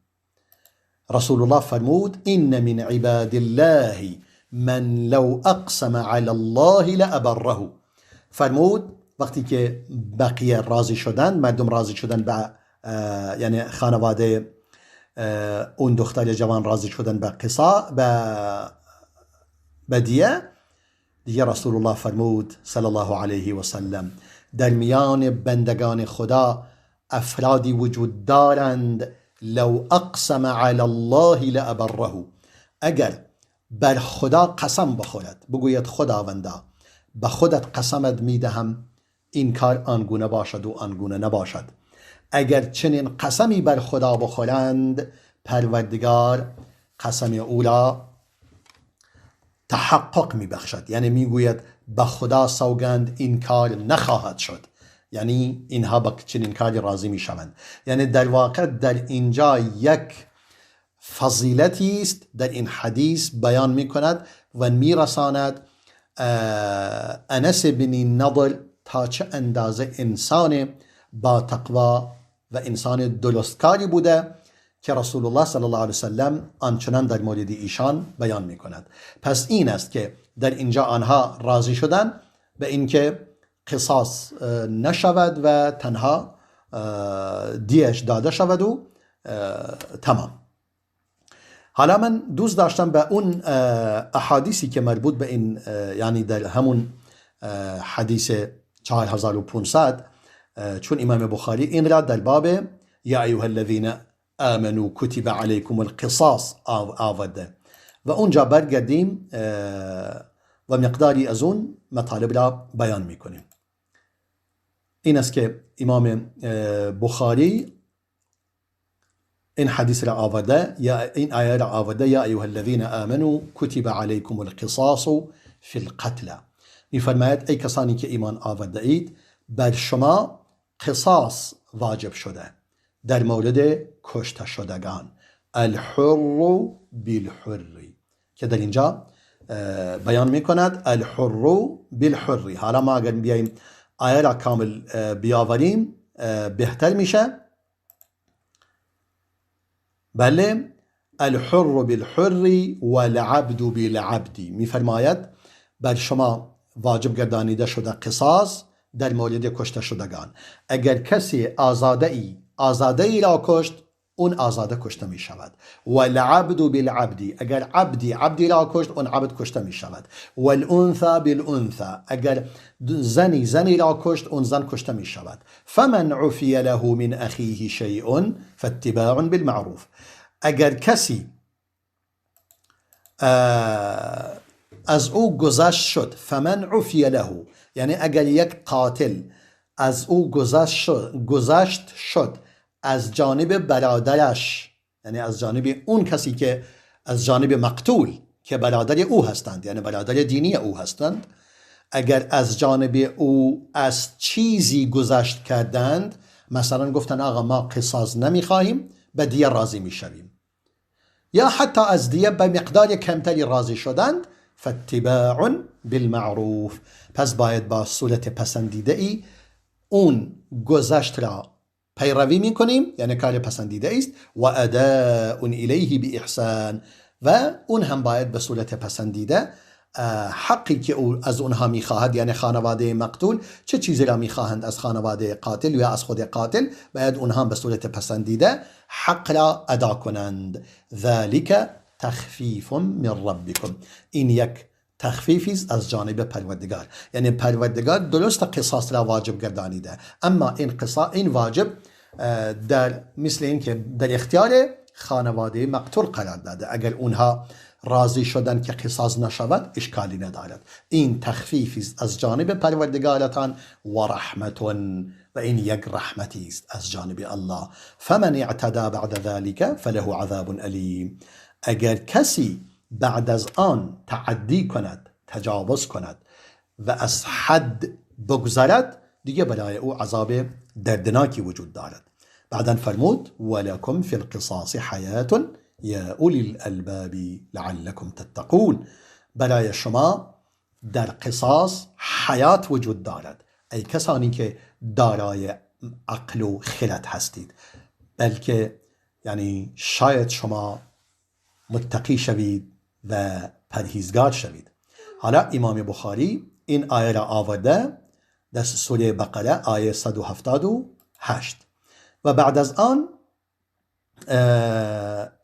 رسول الله فرمود این من عباد الله من لو اقسم علی الله لابره. فرمود وقتی که بقیه راضی شدند، مردم راضی شدند به یعنی خانواده اون دختر جوان راضی شدند به قصاص به دیه، دیگه رسول الله فرمود صلی الله علیه و سلم در میان بندگان خدا افرادی وجود دارند لو اقسم علی الله لابره. اگر بر خدا قسم بخورد، بگوید خداوندا به خودت قسمت میدهم این کار آنگونه باشد و آنگونه نباشد، اگر چنین قسمی بر خدا بخورند پروردگار قسم او را تحقق میبخشد. یعنی میگوید به خدا سوگند این کار نخواهد شد، یعنی اینها به چنین کاری راضی میشوند. یعنی در واقع در اینجا یک فضیلتی است در این حدیث بیان میکند و میرساند انس بن نضر تا چه اندازه انسان با تقوا و انسان درستکاری بوده که رسول الله صلی الله علیه وسلم آنچنان در مورد ایشان بیان میکند. پس این است که در اینجا آنها راضی شدن به اینکه قصاص نشود و تنها دیش داده شود و تمام. حالا من دوست داشتم به اون احادیثی که مربوط به این یعنی در همون حدیث 4500 چون امام بخاری این را در باب یا ایها الذین آمنوا کتب علیکم القصاص آورده و اونجا برگردیم و مقداری از اون مطالب را بیان میکنیم. این است که امام بخاری این حدیث را آورده، یا این آیه را آورده، یا ایها الذین آمنوا کتب علیکم القصاص فی القتل. میفرماید ای کسانی که ایمان آورده اید بر شما قصاص واجب شده در مورد کشته شدگان، الحر بالحر، که در اینجا بیان میکند الحر بالحر. حالا ما اگر بیاییم آیه را کامل بیاوریم بهتر میشه. بله، الحر بالحر والعبد بالعبد، میفرماید بر شما واجب گردانیده شده قصاص در مورد کشته شدگان. اگر کسی آزاده ای را کشت، اون آزاده کشته می شود. والعبد بالعبد، اگر عبدی را کشت، اون عبد کشته می شود. والانثى بالانثى، اگر زنی را کشت، اون زن کشته می شود. فمن عفی له من اخیه شیء فاتباع بالمعروف، اگر کسی از او گذشت شد، فمن عفی له، یعنی اگر یک قاتل از او گذشت شد از جانب برادرش، یعنی از جانب اون کسی که از جانب مقتول که برادر او هستند، یعنی برادر دینی او هستند، اگر از جانب او از چیزی گذشت کردند، مثلا گفتن آقا ما قصاص نمیخواهیم، به دیه راضی میشویم، یا حتی از دیه به مقدار کمتری راضی شدند، فاتباع بالمعروف، پس باید با صورت پسندیده ای اون گذشت را پیروی میکنیم، یعنی کار پسندیده است، و اداء الیه باحسان، و اون هم باید به صورت پسندیده حقی که او از اونها میخواهد، یعنی خانواده مقتول چه چیزی را میخواهند از خانواده قاتل یا از خود قاتل، باید اونها به صورت پسندیده حق را ادا کنند. ذلك تخفیف من ربکم، این یک تخفیفی است از جانب پروردگار، یعنی پروردگار درست قصاص را واجب گردانیده، اما این واجب در مثل این که در اختیار خانواده مقتول قرار داده. اگر اونها راضی شدن که قصاص نشود، اشکالی ندارد. این تخفیفی است از جانب پروردگارتان و رحمتون، و این یک رحمتی است از جانب الله. فمن اعتدى بعد ذلك فله عذاب علیم، اگر کسی بعد از آن تعدی کند، تجاوز کند و از حد بگذرد، دیگه برای او عذاب دردناکی وجود دارد. بعداً فرمود ولکم فی القصاص حیات یا اولی الالباب لعلکم تتقون، برای شما در قصاص حیات وجود دارد، ای کسانی که دارای عقل و خرد هستید، بلکه یعنی شاید شما متقی شوید و پرهیزگار شوید. حالا امام بخاری این آیه را آورده در سوره بقره آیه 178 و بعد از آن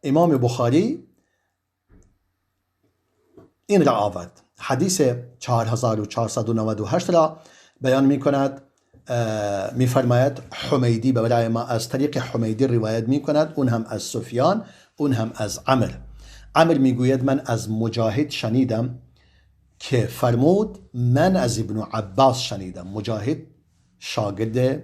امام بخاری این را آورد، حدیث 4498 را بیان می کند. می فرماید حمیدی برای ما از طریق حمیدی روایت می کند، اون هم از سفیان، اون هم از عمر می گوید من از مجاهد شنیدم که فرمود من از ابن عباس شنیدم. مجاهد شاگرد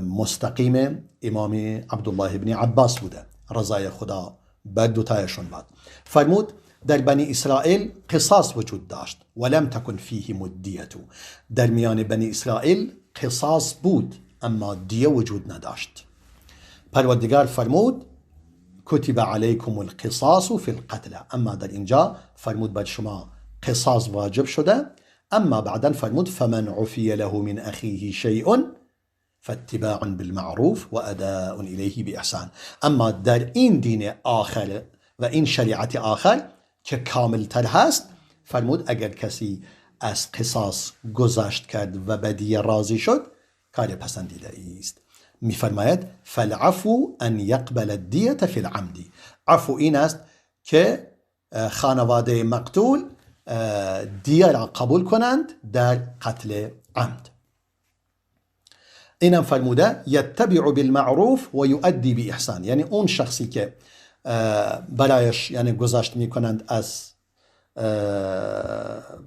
مستقیم امام عبدالله ابن عباس بوده، رضای خدا بر دوتایشون باد. فرمود در بنی اسرائیل قصاص وجود داشت ولم تکن فیه مدیتو، در میان بنی اسرائیل قصاص بود اما دیه وجود نداشت. پروردگار فرمود کتب علیکم القصاص فی القتل، اما در اینجا فرمود بر شما قصاص واجب شده، اما بعدا فرمود فمن عفی له من اخیه شیء فاتباع بالمعروف و اداء الیه باحسان. اما در این دین آخر و این شریعت آخر که کامل تر هست، فرمود اگر کسی از قصاص گذشت کرد و بدیه راضی شد، کار پسندیده است. می فرماید فالعفو ان یقبل الدیه فی العمد، عفو این است که خانواده مقتول دیه را قبول کنند در قتل عمد. این هم فرموده یتبع بالمعروف و یؤدی باحسان، یعنی اون شخصی که برایش یعنی گذشت میکنند از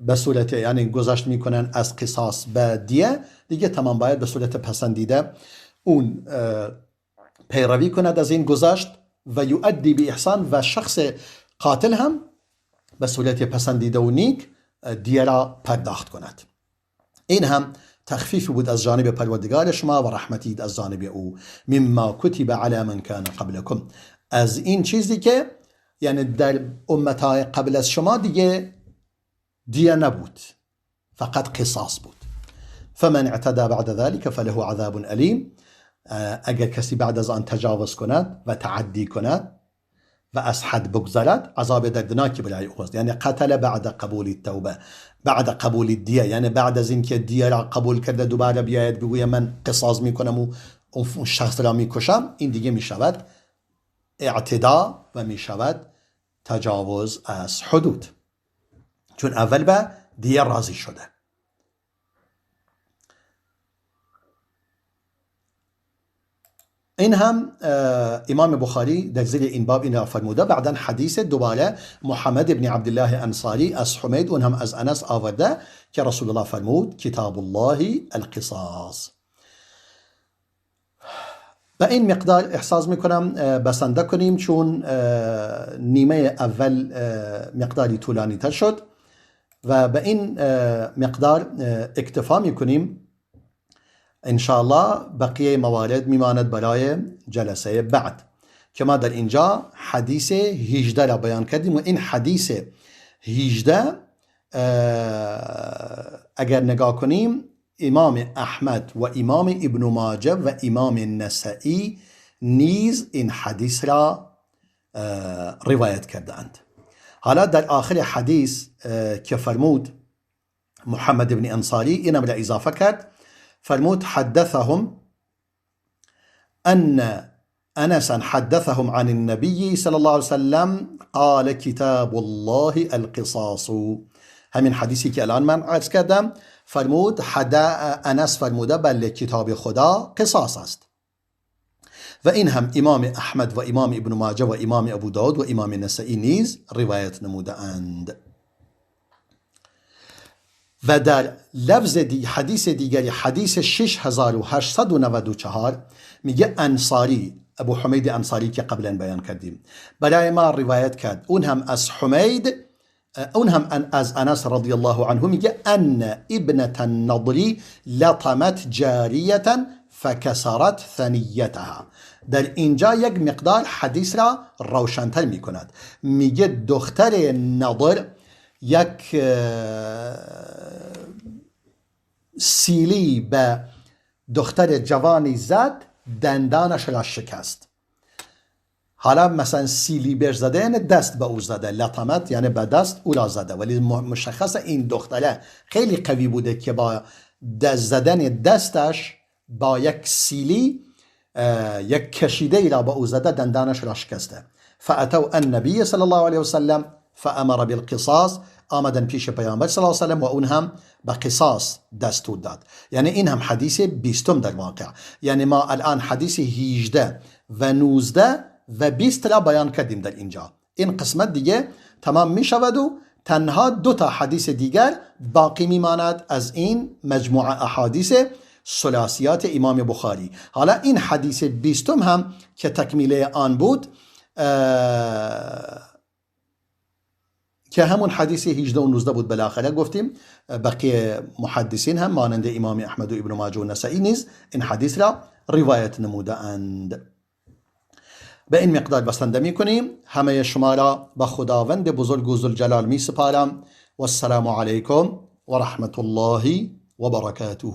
به صورت یعنی گذشت میکنن از قصاص به دیه، دیگه تمام باید به صورت پسندیده اون پیروی کند از این گذشت و یؤدی به احسان، و شخص قاتل هم به صورت پسندیده و نیک دیه را پرداخت کند. این هم تخفیف بود از جانب پروردگار شما و رحمتی از جانب او، مما کتب علی من کان قبلکم، از این چیزی که یعنی در امتهای قبل از شما دیگه دیه نبود، فقط قصاص بود. فمن اعتدى بعد ذلك فله عذاب علیم، اگر کسی بعد از آن تجاوز کند و تعدی کند و از حد بگذرد، عذاب دردناکی برای او است. یعنی قتل بعد قبول التوبه، بعد قبول الدیه، یعنی بعد از اینکه دیه را قبول کرده دوباره بیاید بگوید من قصاص میکنم و اون شخص را میکشم، این دیگه میشود اعتدا و میشود تجاوز از حدود، چون اول به دیه راضی شده. این هم امام بخاری در زیر این باب این را فرموده. بعدا حدیث دوباره محمد ابن عبدالله انصاری از حمید، اون هم از انس آورده که رسول الله فرمود کتاب الله القصاص. به این مقدار احساس میکنم بسنده کنیم، چون نیمه اول مقداری طولانی تر شد و به این مقدار اکتفا میکنیم. انشاءالله بقیه موارد میماند برای جلسه بعد که ما در اینجا حدیث 18 را بیان کردیم و این حدیث 18 اگر نگاه کنیم امام احمد و امام ابن ماجه و امام نسائی نیز این حدیث را روایت کردند. حالا در آخر حدیث که فرمود محمد ابن انصاری اینم را اضافه کرد، فرمود حدثهم ان انسا حدثهم عن النبي صلى الله عليه وسلم قال كتاب الله القصاص. همین حدیثی که الان من عرض کردم فرمود انس فرموده بله کتاب خدا قصاص است. و این هم امام احمد و امام ابن ماجه و امام ابو داود و امام نسائی نیز روایت نموده اند. و در لفظ حدیث دیگری حدیث 6894 میگه انصاری، ابو حمید انصاری که قبلا بیان کردیم برای ما روایت کرد، اون هم از حمید، اون هم از انس رضی الله عنه میگه ان ابنة النضری لطمت جاریه فکسرت ثنیتها. در اینجا یک مقدار حدیث را روشن‌تر میکند. میگه دختر نضر یک سیلی به دختر جوانی زد، دندانش را شکست. حالا مثلا سیلی بهش زده یعنی دست به او زده، لطمت یعنی به دست او را زده، ولی مشخص این دختره خیلی قوی بوده که با دست زدن دستش با یک سیلی یک کشیده ای را به او زده، دندانش را شکسته. فاتوا النبی صلی الله علیه وسلم فامر بالقصاص، آمدن پیش پیامبر صلی الله علیه وسلم و اون هم به قصاص دستور داد. یعنی این هم حدیث 20 در واقع، یعنی ما الان حدیث 18 و 19 و 20 را بیان کردیم در اینجا. این قسمت دیگه تمام می شود و تنها 2 حدیث دیگر باقی می ماند از این مجموعه احادیث ثلاثیات امام بخاری. حالا این حدیث 20 هم که تکمیله آن بود که همون حدیث 18 و 19 بود بالاخره گفتیم، بقیه محدثین هم مانند امام احمد و ابن ماجه و نسائی نیز این حدیث را روایت نموده اند. به این مقدار بسنده می کنیم. همه شما را به خداوند بزرگ و ذوالجلال می سپارم و السلام علیکم و رحمت الله و برکاته.